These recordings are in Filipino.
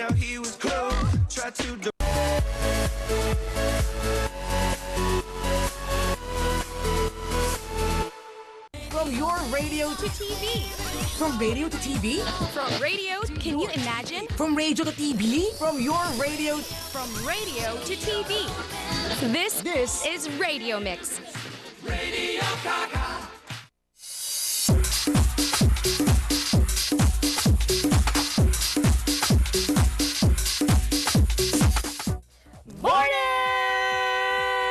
out he was cold. Tried to do From your radio To TV. From radio to TV? From radio, can you imagine? From radio to TV? From your radio From radio to TV. This is Radio Mix.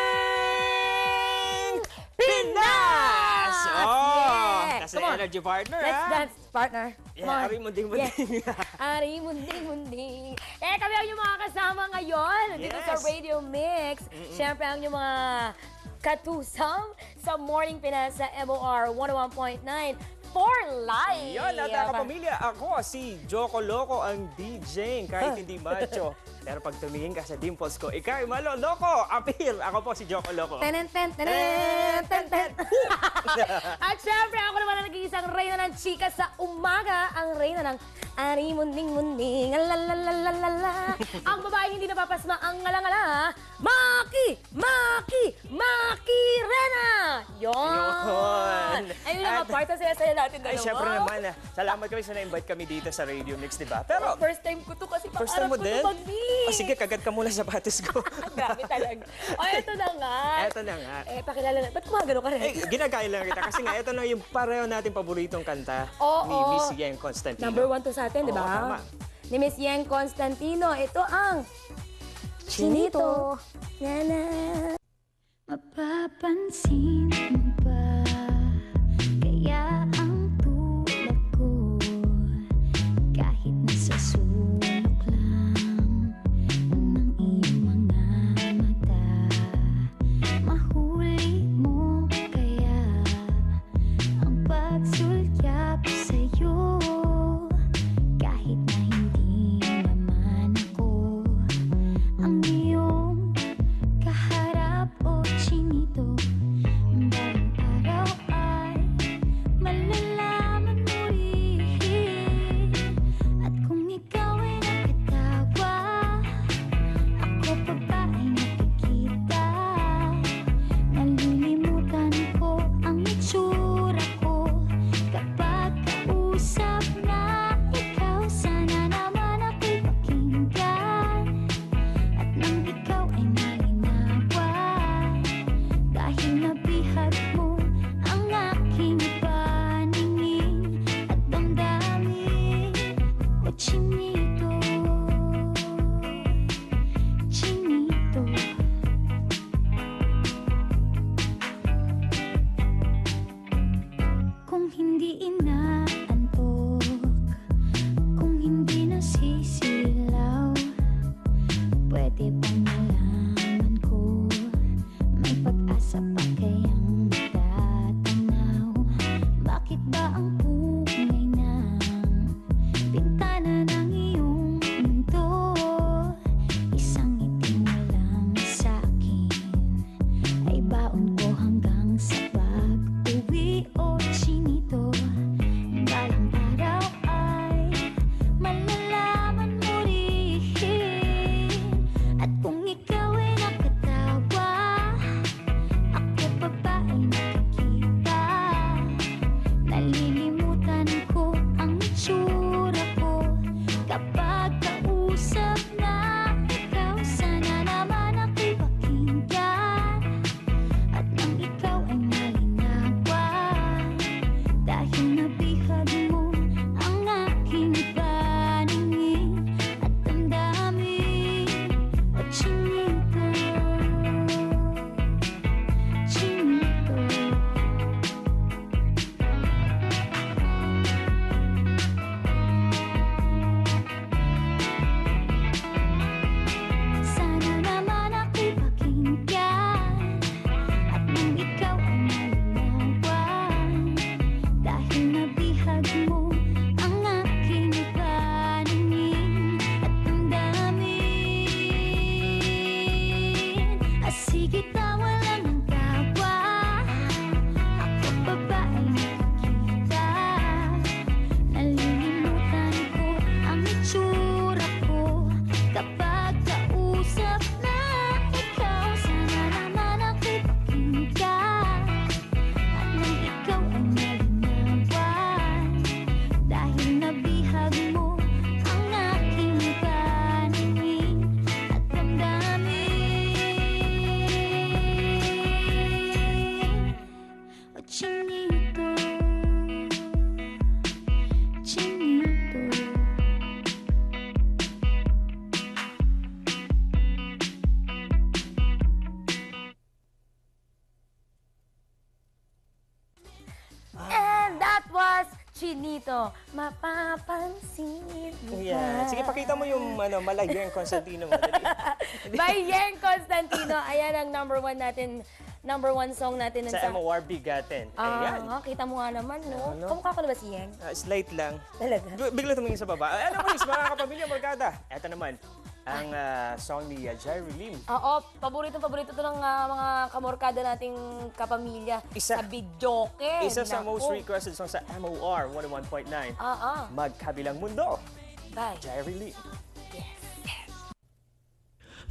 Morning! Pinas! Yes! Kasi Come on. energy partner, Let's ha? dance, partner. Come Yeah, on. ari munding-munding. Ari munding-munding. Kami ang yung mga kasama ngayon dito sa Yes. Radio Mix. Siyempre ang yung mga katusam sa Morning Pinas sa MOR 101.9 for life. Yun, at kapamilya, ako si Joko Loco, ang DJ, kahit hindi macho. Pero pag tumingin ka sa dimples ko, ikay maloloko. Appeal, ako po si Joko Loco. Tenen, ten, tenen, ten, ten. At syempre, ako naman ang nag-iisang reyna ng chika sa umaga. Ang reyna ng Ari Munding-Munding. Alalalalala. Ang babaeng hindi napapasma ang ngala-ngala. Maki! Maki! Maki Rena! Yon! Ayun lang, part na saya-saya natin dalawa. Ay, syempre naman. Salamat kami sa na-invite kami dito sa Radio Mix, di ba? Pero, First time ko to kasi first time pangarap mo ko din? to mag-mix. O sige, kagat ka muna sa sapatos ko. Grabe talaga. O, eto na nga. Eto na nga. Pakilala na. Ba't kumagano ka rin? Eh, ginagaya lang kita kasi nga, ito na yung pareho natin paboritong kanta Oo. ni Miss Yeng Constantino. Number 1 to sa atin, di ba? Oo, tama. Ni Miss Yeng Constantino. Ito ang Chinito. Nana. Mapapansin mo ba kaya ang tulad ko kahit nasa sulok lang ng iyong mga mata, mahuli mo kaya ang pagsulyap sa'yo kahit na hindi naman ako ang iyong kaharap o chinito. Bakit Chinito, mapapansin mo Ayan. ba? Sige, pakita mo yung Malayeng Constantino mo. Dali. By Yeng Constantino. Ayan ang number one song natin. Sa MOR Bigatin. Ayan. Kita mo nga naman, no? Ano? Kamukha ko na ba si Yeng? Slight lang. Talaga? Bigla tumingin sa baba. Ano please, mga kapamilya, Morgada. Eto naman, ang song ni Jerry Lim. Oo, paborito to ng mga kamorkada nating kapamilya. Isa. Sa Bidyoke. Isa sa Naku. most requested song sa MOR 101.9. Magkabilang Mundo. Bye. Jerry Lim.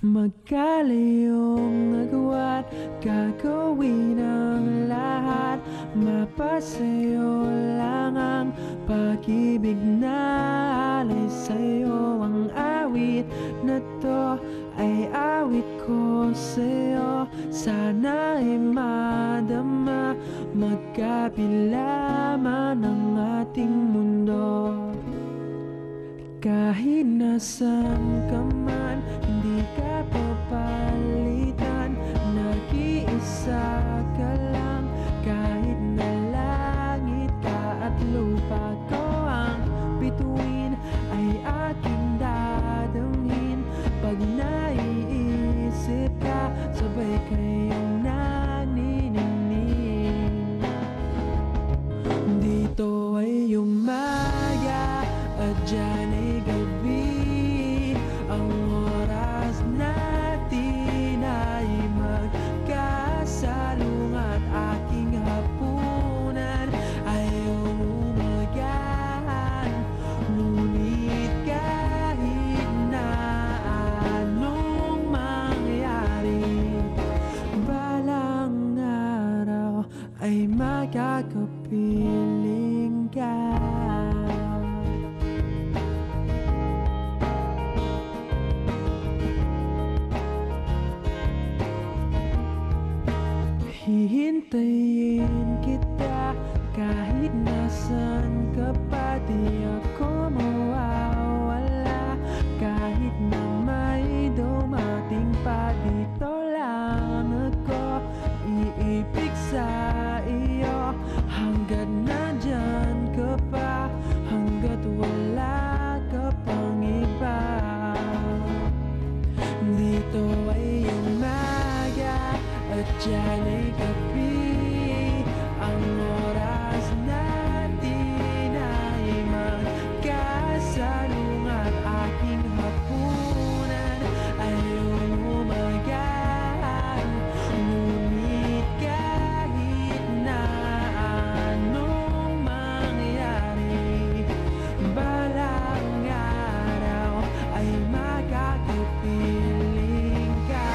Magkalayong agwat, gagawin ang lahat. Mapasayo lang ang pag-ibig na alay sa'yo. Ang awit na to ay awit ko sa'yo. Sana ay madama, magkabila man ang ating mundo. Kahit nasan ka man, hindi ka papalitan. Nag-iisa ka lang, kahit na langit ka at lupa ko ang bituin, ay aking dadamhin. Pag naiisip ka, sabay kayong naniningning. Dito ay umaga at dyan ay gabi. Ang oras natin ay magkasalungat. Aking hapunan ay umagahan. Ngunit kahit na anong mangyari, balang araw ay makakapiling ka. Hihintayin kita kahit nasan ka pa. Di ako mawawala kahit na may dumating pa. Dito lang ako iibig sa iyo hanggat nandyan ka pa, hanggat wala ka pang iba. Dito ay umaga at dyan ay gabi. Ang oras natin ay magkasalungat. Aking hapunan ay umagahan. Ngunit kahit na anong mangyari, balang araw ay makakapiling ka.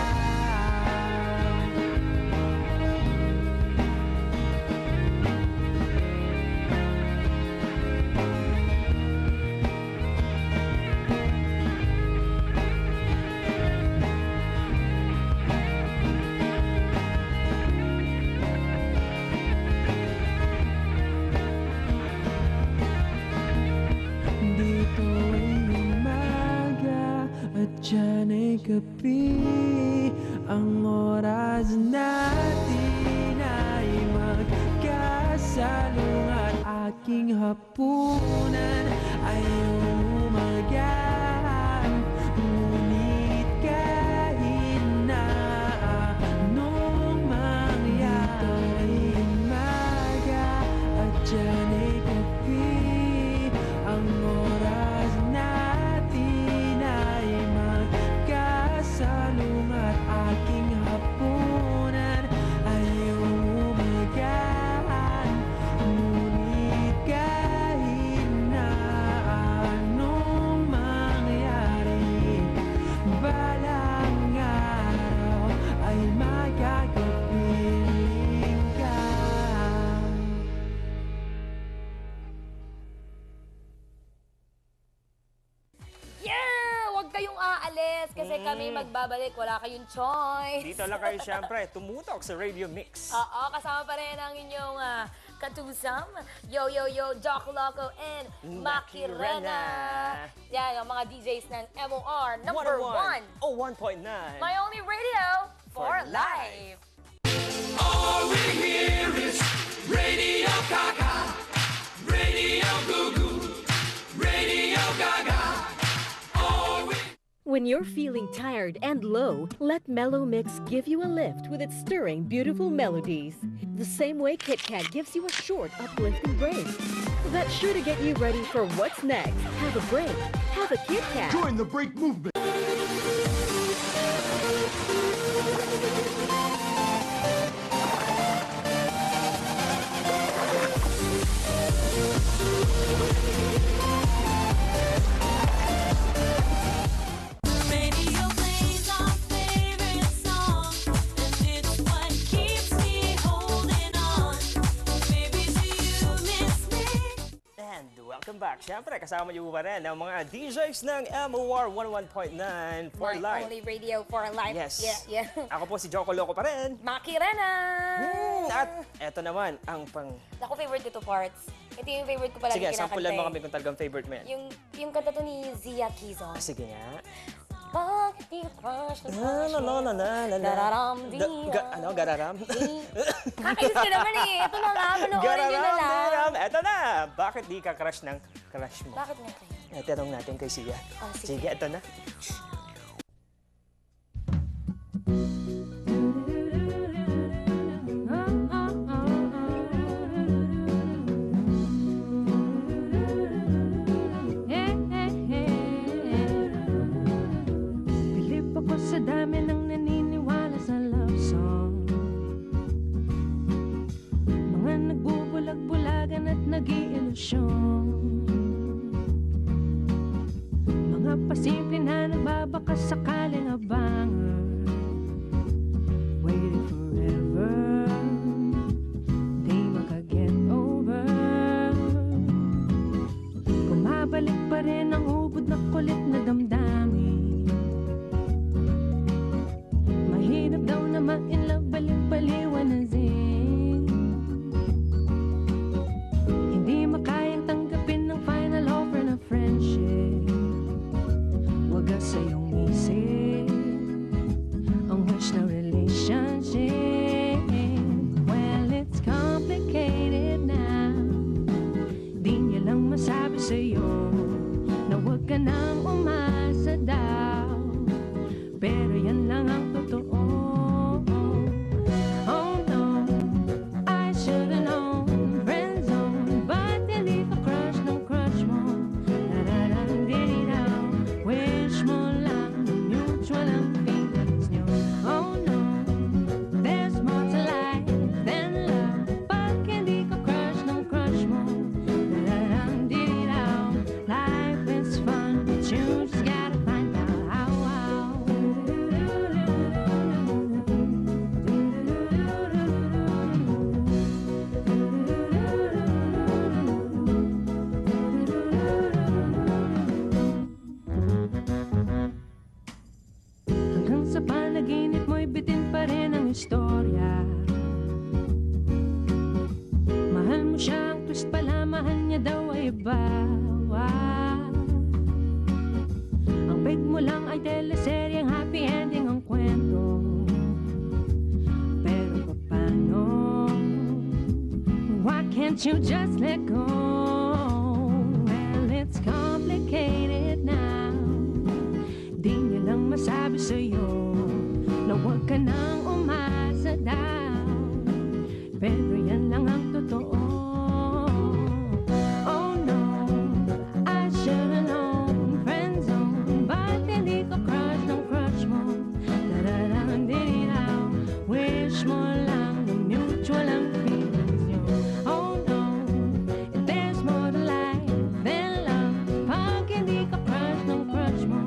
Dito ay umaga at dyan ay gabi. Ang oras natin ay magkasalungat. Aking hapunan ay umagahan. Ngunit kahit na anong mangyari, ay umaga at dyan ay gabi. Ang oras natin ay magkasalungat. Aking hapunan ay umagahan. Ngunit kahit na anong mangyari, balang araw ay magkakapiling ka. Yeah! Huwag kayong aalis kasi kami magbabalik. Wala kayong choice. Dito lang kayo siyempre, tumutok sa Radio Mix. Oo, kasama pa rin ang inyong katusam, Yo Yo Yo, Doc Loco, and Maki Rena. Yan, ang mga DJs ng MOR number 1. 101.9. My only radio for For life. All we hear is Radio Gaga. Radio When you're feeling tired and low, let Mellow Mix give you a lift with its stirring, beautiful melodies. The same way Kit Kat gives you a short, uplifting break. That's sure to get you ready for what's next. Have a break. Have a Kit Kat. Join the break movement. Radio plays our favorite song, and it's what keeps me holding on. Baby, do you miss me? And welcome back. Siyempre, kasama niyo pa rin ang mga DJs ng MOR 101.9 for My life. only radio for life. Yes. Yeah. Ako po si Joko Loco pa rin. Maki Rena! At eto naman ang pang... Ako, favorite ko to parts. Ito yung favorite ko palagi Sige, kinakanta. sampulan mo kami kung talagang favorite mo yan. Yung kanta to ni Zia Kizon. Sige nga. Bakit di ka crush na crush Na, na, na, na, na, na. Gararam, di Ano, gararam? Kakainis ka naman eh. Ito na nga, panoorin nyo na Gararam, lang. gararam. Eto na. Bakit di ka crush ng crush mo? Bakit nga kayo? Tanong natin kay Sia. Oh, sige. Sige, eto na. Bilib ako sa dami ng naniniwala sa love song. Mga nagbubulag-bulagan at nag-iilusyon. Mga pasimple na nagbabakas sakaling abangan. Waiting forever, di makaget over. Bumabalik pa rin ang hubod na kulit na damdamin. Mahirap daw na ma-inlove, baliw-baliwanazin. Hindi makayang tanggapin ng final offer na friendship. Wagas sa iyong isip ang wish na relationship. Well, it's complicated now. Di niya lang masabi sa'yo na huwag ka nang umasa daw. Pero yan lang ang totoo. Oh no, I should've known. Friend zone, but hindi ka crush ng crush mo. Dararang dinidaw, wish mo lang na mutual ang feelings nyo. Oh no, there's more to life than love. Pag hindi ka crush ng crush mo. Dararang dinidaw, life is fun, but you just gotta find out how. Hanggang sa panaginip mo'y bitin pa rin ang istorya. Mahal mo siya, ang twist pala, mahal niya daw ay iba. Ang fake mo lang ay teleserye, ang happy ending ang kwento. Pero paano? Why can't you just let go? Well, it's complicated now. Di niya lang masabi sa'yo na huwag ka nang umasa daw. Pero yan lang ang totoo. Oh no, I should've known. Friend zone, ba't hindi ko crush ng crush mo? Dararang dinidaw, wish mo lang na mutual ang feelings nyo. Oh no, there's more to life than love. Pag hindi ka crush ng crush mo.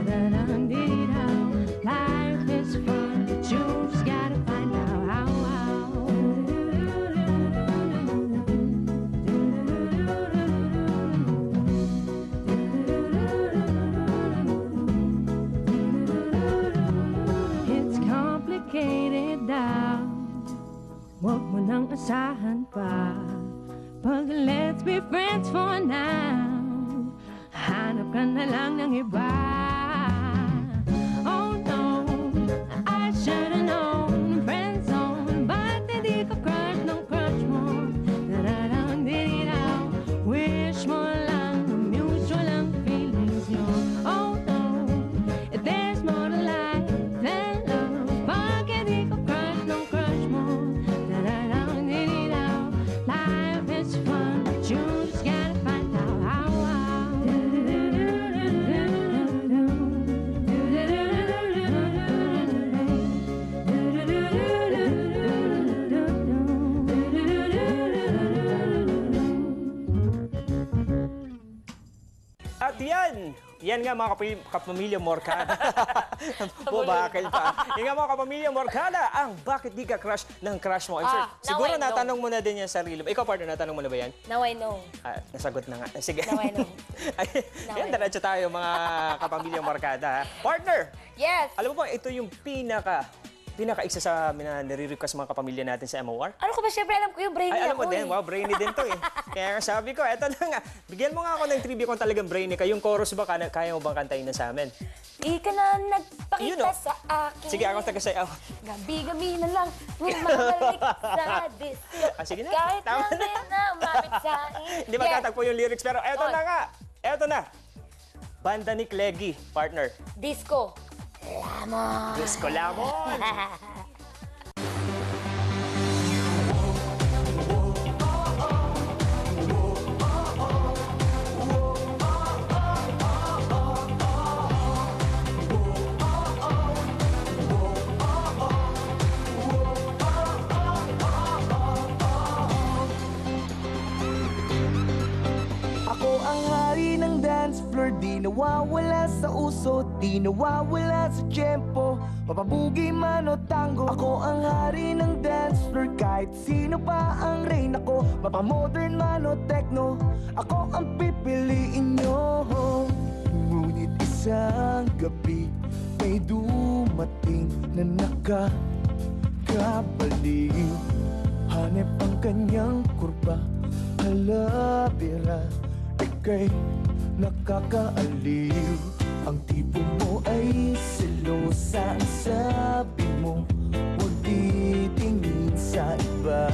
Dararang dinidaw, life is fun, but you just gotta find out how. It's complicated daw. Huwag mo nang asahan pa. Pag let's be friends for now. Hanap ka na lang ng iba. Oh no, I should've known. Friend zone, ba't hindi ka crush ng crush mo? Dararang dinidaw, Yan nga mga kapamilya Morcada. Bubakil pa. Yan nga mga kapamilya Morcada, ang bakit di ka crush ng crush mo? I'm sure, Now siguro I know. natanong mo na din yan sa sarili mo. Ikaw, partner, natanong mo na ba yan? Now I know. Nasagot na nga. Sige. Now I know. Now I Yan, know. diretso tayo mga kapamilya Morcada. Ha? Partner, Yes! alam mo ba, ito yung pinaka-isa sa nare-request mga kapamilya natin sa MOR? Ano ko ba? Siyempre alam ko yung brainy Ay, alam mo ako din, eh. wow, brainy din to eh. Kaya nga sabi ko, eto na nga, bigyan mo nga ako ng trivia kung talagang brainy ka. Yung chorus ba, kaya mo bang kantayin na sa amin? Di ka na nagpakita You know. sa akin. Sige, ako tagasayaw. Gabi-gabi na lang, bumabalik sa disco. Sige na, Kahit tama lang din na umapit sa akin. Hindi magtatagpo yung lyrics, pero eto On. na nga. Eto na. Banda ni Cleggy, partner. Disco. Lamon. Disco Lamon. Ako ang hari ng dance floor, di nawawala sa uso, di nawawala sa tempo. Mapabugi man o tango, ako ang hari ng dance floor. Kahit sino pa ang rain ako, mapamodern man o techno, ako ang pipiliin nyo. Ngunit isang gabi, may dumating na nakakabaliw. Hanep ang kanyang kurba, halabira, ika'y nakakaaliw. Ang tipo mo ay selosa, ang sabi mo huwag titingin sa iba.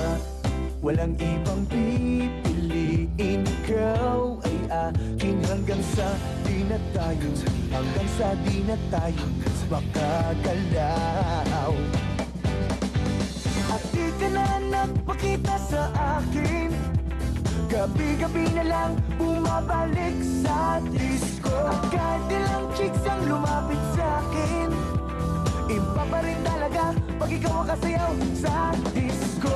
Walang ibang pipiliin, ikaw ay akin hanggang sa di na tayo, hanggang sa di na tayo makagalaw. At di ka na nagpakita sa akin, gabi-gabi na lang bumabalik sa disco. At kahit ilang chicks ang lumapit sa akin, iba pa rin talaga pag ikaw ang kasayaw sa disco.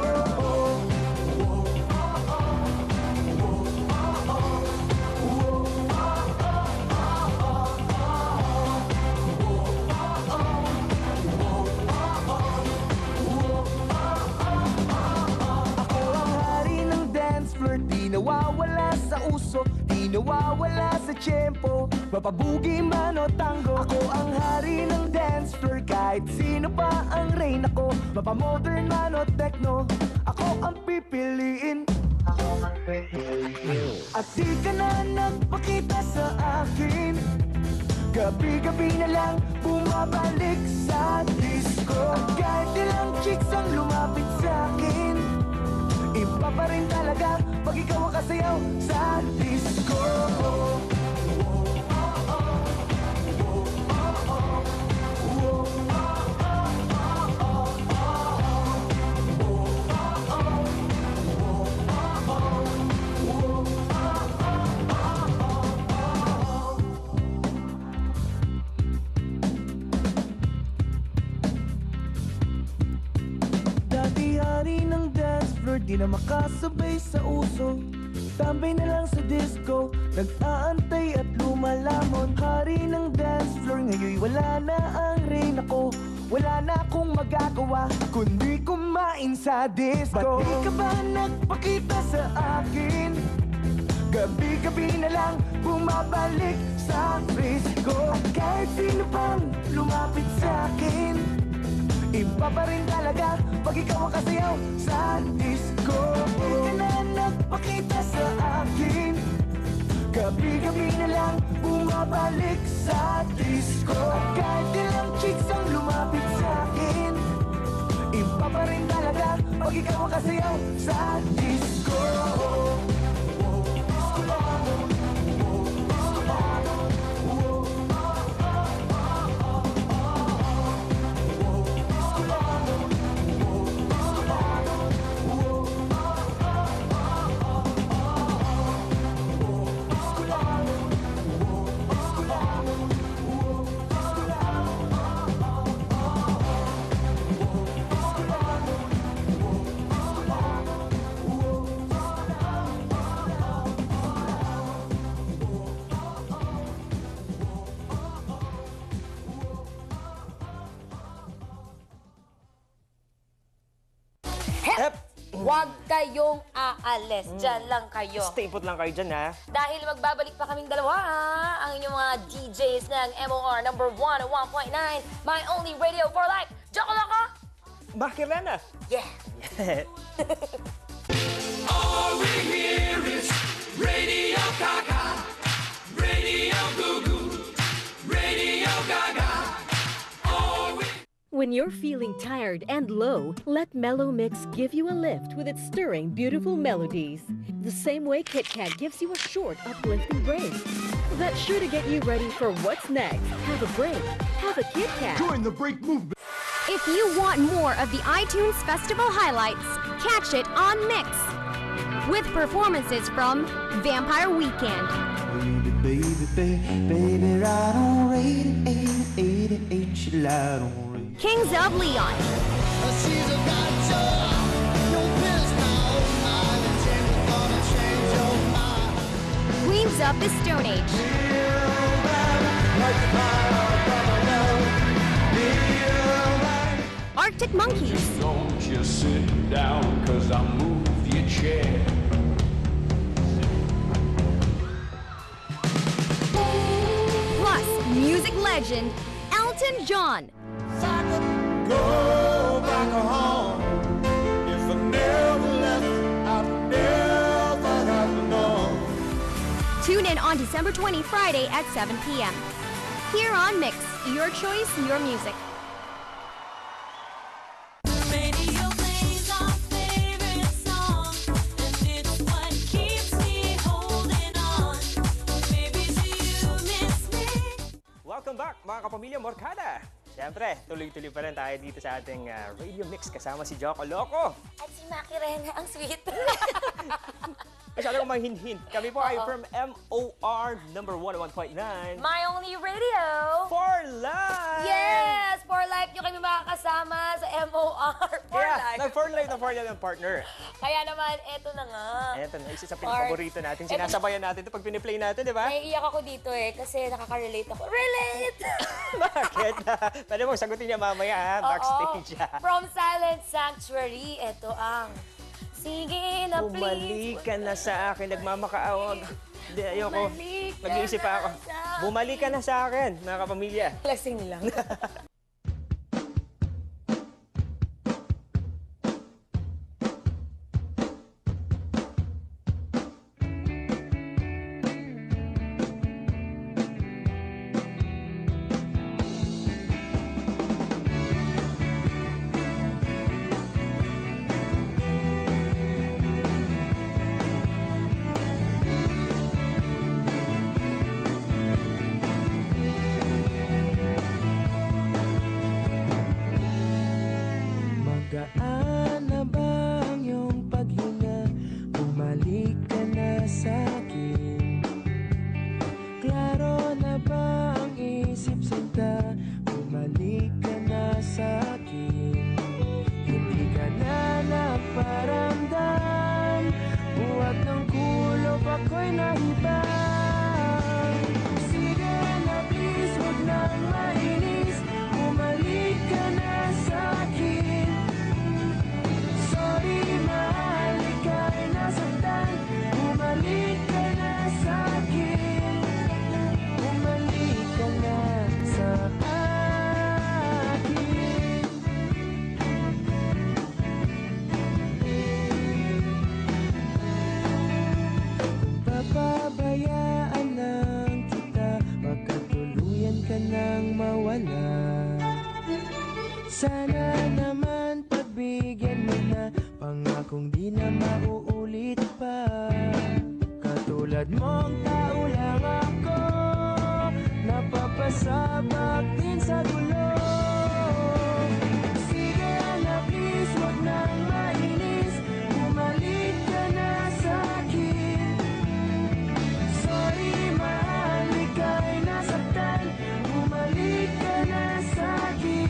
Ako ang hari ng dance floor, di nawawala sa uso, di nawawala sa tempo. Mapabugi man o tango, ako ang hari ng dance floor. Kahit sino pa ang rain ako, mapamodern man o techno, ako ang pipiliin. At di ka na nagpakita sa akin, gabi-gabi na lang bumabalik sa disco. At kahit ilang chicks ang lumapit sa akin, iba pa rin talaga pag ikaw ang kasayaw sa disco. Dati hari ng dance floor, di na makasabay sa uso. Tambay na lang sa disco, nag-aantay at lumalamon. Hari ng dance floor, ngayon wala na ang rain ako. Wala na akong magagawa, kundi kumain sa disco. Ba't di ka ba nagpakita sa akin? Gabi-gabi na lang bumabalik sa disco. At kahit sino pang lumapit sa akin, iba pa rin talaga pag ikaw ang kasayaw sa disco. Di ka na nagpakita sa akin, gabi-gabi na lang bumabalik sa disco. At kahit ilang chicks ang lumapit sa akin, iba pa rin talaga pag ikaw ang kasayaw sa disco. Huwag kayong aalis. Diyan lang kayo. Stay put lang kayo dyan, ha? Dahil magbabalik pa kaming dalawa, ang inyong mga DJs ng MOR number 101.9, My Only Radio for Life. Joko Loco? Makirana! Yeah. All we hear is Radio Gaga, Radio Goo Goo, Radio Gaga. All we When you're feeling tired and low, let Mellow Mix give you a lift with its stirring, beautiful melodies. The same way Kit Kat gives you a short, uplifting break. That's sure to get you ready for what's next. Have a break. Have a Kit Kat. Join the break movement. If you want more of the iTunes Festival highlights, catch it on Mix. With performances from Vampire Weekend, Baby, baby, baby, ride on radio 88, she lied on radio. Kings of Leon, She's a got joy, no pills now. I'm gonna change your mind. Queens of the Stone Age, Arctic Monkeys, Don't you sit down, cause I'll move your chair. plus music legend Elton John. Go back home. If I never left, I'd never have known. Tune in on December 20, Friday at 7 p.m. Here on Mix, your choice, your music. Radio plays our favorite song, and it's what keeps me holding on. Baby, do you miss me? Welcome back, mga kapamilya Morkada! Siyempre, tuloy-tuloy pa rin tayo dito sa ating Radio Mix kasama si Joko Loco. At si Maki Rena, ang sweet. Masyado kong mahinhin. Kami po ay from MOR number 101.9 My Only Radio. for life! Yes! For life nyo kami makakasama sa MOR. For Kaya, life. nag-for life na for life ng partner. Kaya naman, eto na nga. Eto na, isa sa pinaka-paborito natin. Sinasabayan natin ito pag piniplay natin, di ba? Naiiyak ako dito kasi nakaka-relate ako. Relate! Bakit? Pwede mong sagutin niya mamaya, ha? Backstage, ha? From Silent Sanctuary, ito ang sige na Bumalik please. ka na sa akin, nagmamakaawag. Hindi, ayoko. Bumalik ka Mag-iisip pa ako. na sa akin. Bumalik ka na sa akin, mga kapamilya. Lasing lang. Magaan na ba ang iyong paghinga? Bumalik ka na sa akin. Klaro na ba ang isip sinta? Bumalik ka na sa akin. Hindi ka na nagparamdam. Buwag ng kulob ako'y nahibang. Sige na please, huwag nang mainis. Bumalik ka na sa akin. Sorry, mahal, ika'y nasaktan. Bumalik ka na sa akin. Bumalik ka na sa akin. Kung papabayaan lang kita, baka tuluyan ka nang mawala. Sana naman pagbigyan mo na, pangakong di na mauulit pa. Katulad mong tao lang ako, napapasabak din sa gulo. Sige na please, huwag nang mainis. Bumalik ka na sa akin. Sorry mahal, ika'y nasaktan. Bumalik ka na sa akin.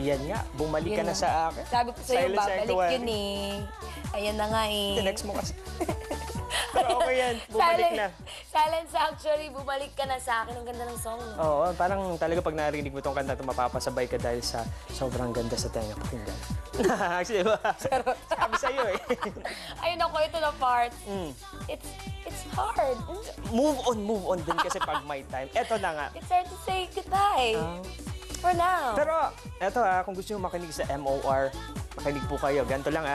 Yan nga, bumalik ka Yun na na. sa akin. Sabi ko sa'yo, Silent babalik Sanctuary. yun eh. Ayan na nga eh. Tinext mo kasi. Pero okay yan, bumalik na. Silent Sanctuary, bumalik ka na sa akin. Ang ganda ng song. Oo, parang talaga pag narinig mo tong kanta, mapapasabay ka dahil sa sobrang ganda sa tenga pakinggan. Kasi diba? Sabi sa'yo eh. Ayun ako, ito na part. Mm. It's hard. Move on din kasi pag may time. Eto na nga. It's hard to say goodbye. For now. Pero eto kung gusto nyo makinig sa MOR, makinig po kayo. Ganito lang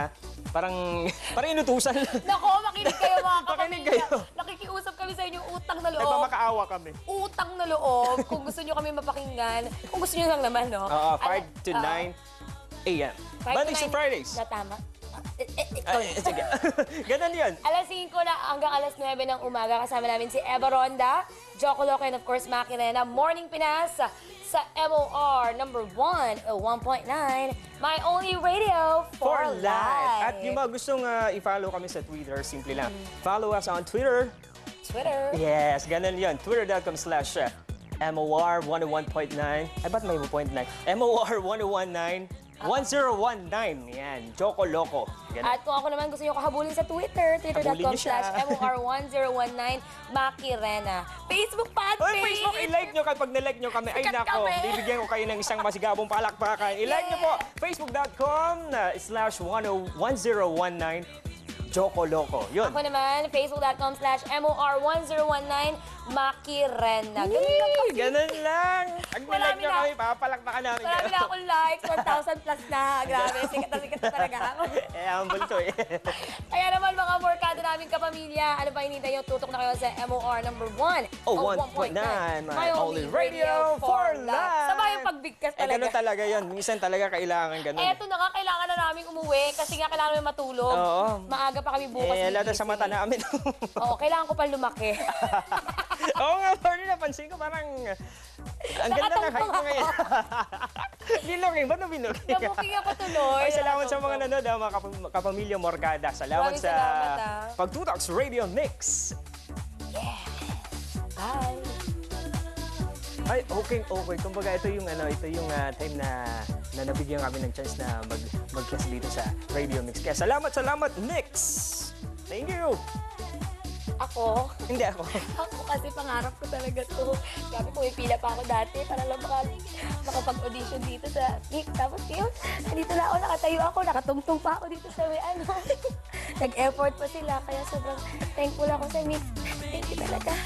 Parang inutusan. Nako, makinig kayo mga Makinig kapamilya. kayo. Nakikiusap kami sa inyong utang na loob. Nagmamakaawa kami. Utang na loob. Kung gusto nyo kami mapakinggan. Kung gusto nyo lang naman, no? Oo, 5 to 9 a.m. 5 to Mondays to 9 Fridays. Na tama. Sige. Ganun yun. Alas 5 na hanggang alas 9 ng umaga. Kasama namin si Eva Ronda, Joko Loco, and of course, Maki Rena. Morning Pinas sa MOR number 1, 1.9. My only radio for life. At yung mga gustong i-follow kami sa Twitter, simple lang. Follow us on Twitter. Twitter. Yes, ganun yun. Twitter.com/MOR101.9. Ay, ba't may 0.9? MOR1019. 1019. Yan, Joko Loco. Ganun. At kung ako naman gusto nyo kahabulin sa Twitter, Habulin niyo siya. twitter.com/MOR1019, Maki Rena. Facebook fan Oy, page! Facebook, i-like nyo kapag nilike nyo kami. Ay Sikat nako, kami. bibigyan ko kayo ng isang masigabong palakpakan. I-like nyo po, facebook.com/1019 Joko Loco. Yun. Ako naman, facebook.com/MOR1019, Maki Rena. Ganun lang kasi. Ganun lang. Pag nilike Marami nyo na. kami, papalakpakan namin. Marami na akong likes, 1,000 plus na. Grabe, sikat na talaga ako. Humble to eh. Kaya naman mga morkada naming kapamilya, ano pa hinintay nyo? Tutok na kayo sa MOR number 1. Oh, 1.9, my only radio for life. Sabay yung pagbigkas Ganun talaga. talaga yun. Minsan talaga kailangan ganun. Eto na nga, kailangan na namin umuwi kasi nga kailangan namin matulog. Oo. Maaga pa kami bukas. Lata sa mata namin. Oo, kailangan ko pa lumaki. Oo nga, parang napansin ko parang ang ganda ng height mo ngayon. Binuking, ba't na binuking? Nabuking ako tuloy. Ay, salamat sa mga nanood, mga kapamilya Morgada. Salamat Maraming sa salamat, Pagtutok sa Radio Mix. Bye. Ay, okay. Kumbaga, ito yung time na nabigyan kami ng chance na mag-guest dito sa Radio Mix. Kaya salamat, Mix! Thank you! Ako? Hindi ako. Ako kasi pangarap ko talaga to. Sabi ko, pila pa ako dati para lang makapag-audition dito sa Mix. Tapos yun, dito na ako, nakatayo ako, nakatungtong pa ako dito sa may ano. Nag-effort pa sila, kaya sobrang thankful ako sa Mix. Thank you talaga.